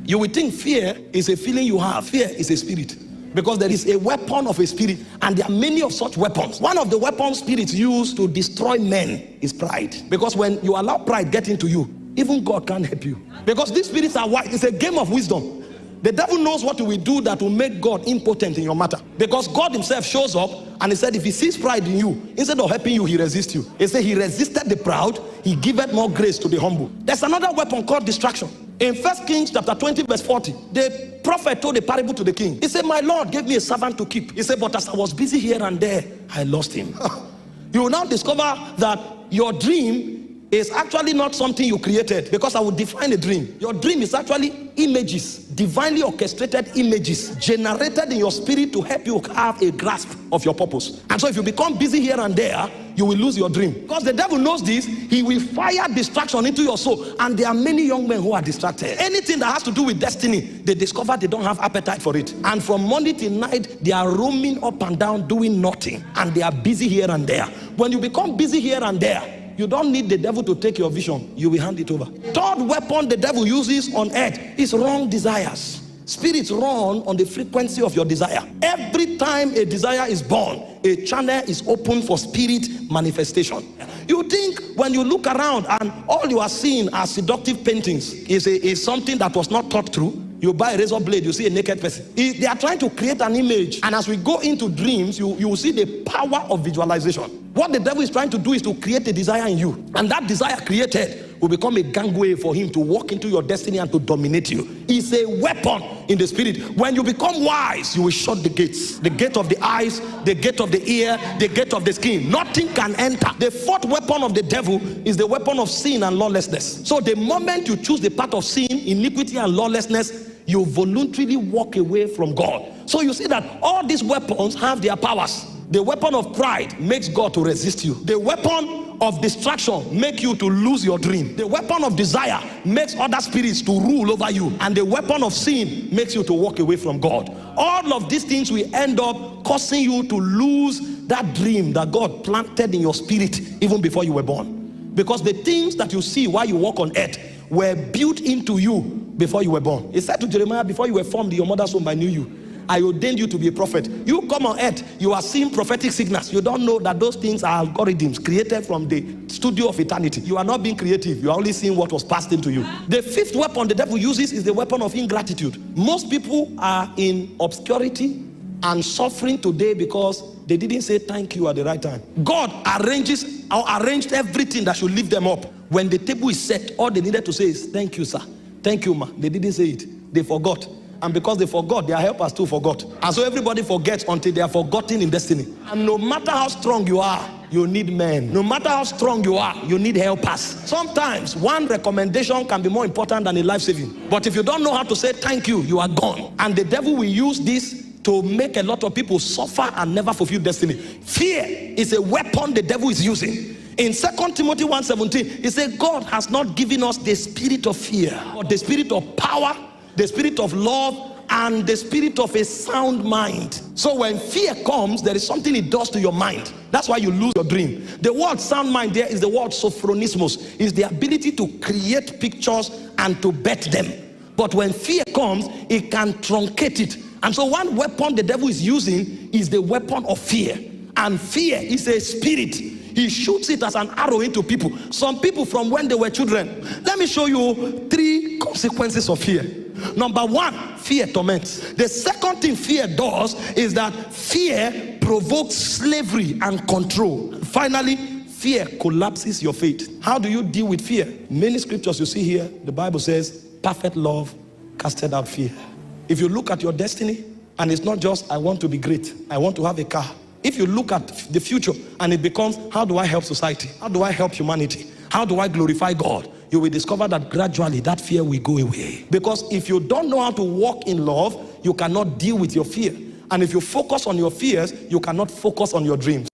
You will think fear is a feeling you have. Fear is a spirit. Because there is a weapon of a spirit, and there are many of such weapons. One of the weapons spirits use to destroy men is pride. Because when you allow pride get into you, even God can't help you. Because these spirits are wise. It's a game of wisdom. The devil knows what he will do that will make God impotent in your matter. Because God himself shows up and he said, if he sees pride in you, instead of helping you, he resists you. He said he resisted the proud, he giveth more grace to the humble. There's another weapon called distraction. In 1 Kings chapter 20 verse 40, the prophet told a parable to the king. He said, my Lord gave me a servant to keep. He said, but as I was busy here and there, I lost him. You will now discover that your dream is actually not something you created, because I will define a dream. Your dream is actually images, divinely orchestrated images generated in your spirit to help you have a grasp of your purpose. And so if you become busy here and there, you will lose your dream. Because the devil knows this, he will fire distraction into your soul. And there are many young men who are distracted. Anything that has to do with destiny, they discover they don't have appetite for it. And from morning till night, they are roaming up and down doing nothing. And they are busy here and there. When you become busy here and there, you don't need the devil to take your vision. You will hand it over. Third weapon the devil uses on earth is wrong desires. Spirits run on the frequency of your desire. Every time a desire is born, a channel is open for spirit manifestation. You think when you look around and all you are seeing are seductive paintings is something that was not thought through. You buy a razor blade, you see a naked person. They are trying to create an image. And as we go into dreams, you will see the power of visualization. What the devil is trying to do is to create a desire in you. And that desire created will become a gangway for him to walk into your destiny and to dominate you. It's a weapon in the spirit. When you become wise, you will shut the gates. The gate of the eyes, the gate of the ear, the gate of the skin. Nothing can enter. The fourth weapon of the devil is the weapon of sin and lawlessness. So the moment you choose the path of sin, iniquity and lawlessness, you voluntarily walk away from God. So you see that all these weapons have their powers. The weapon of pride makes God to resist you. The weapon of distraction makes you to lose your dream. The weapon of desire makes other spirits to rule over you. And the weapon of sin makes you to walk away from God. All of these things will end up causing you to lose that dream that God planted in your spirit even before you were born. Because the things that you see while you walk on earth were built into you before you were born. He said to Jeremiah, before you were formed in your mother's womb, I knew you. I ordained you to be a prophet. You come on earth, you are seeing prophetic signals. You don't know that those things are algorithms created from the studio of eternity. You are not being creative. You are only seeing what was passed into you. The fifth weapon the devil uses is the weapon of ingratitude. Most people are in obscurity and suffering today because they didn't say thank you at the right time. God arranged everything that should lift them up. When the table is set, all they needed to say is thank you, sir. Thank you, ma. They didn't say it. They forgot. And because they forgot, their helpers too forgot. And so everybody forgets until they are forgotten in destiny. And no matter how strong you are, you need men. No matter how strong you are, you need helpers. Sometimes one recommendation can be more important than a life saving. But if you don't know how to say thank you, you are gone. And the devil will use this to make a lot of people suffer and never fulfill destiny. Fear is a weapon the devil is using. In 2 Timothy 1:17, he said, God has not given us the spirit of fear, but the spirit of power, the spirit of love, and the spirit of a sound mind. So when fear comes, there is something it does to your mind. That's why you lose your dream. The word sound mind there is the word sophronismos. Is the ability to create pictures and to bet them. But when fear comes, it can truncate it. And so one weapon the devil is using is the weapon of fear. And fear is a spirit. He shoots it as an arrow into people. Some people from when they were children. Let me show you 3 consequences of fear. Number 1, fear torments. The second thing fear does is that fear provokes slavery and control. Finally, fear collapses your faith. How do you deal with fear? Many scriptures you see here, the Bible says, perfect love casted out fear. If you look at your destiny, and it's not just, I want to be great, I want to have a car. If you look at the future and it becomes, how do I help society? How do I help humanity? How do I glorify God? You will discover that gradually that fear will go away. Because if you don't know how to walk in love, you cannot deal with your fear. And if you focus on your fears, you cannot focus on your dreams.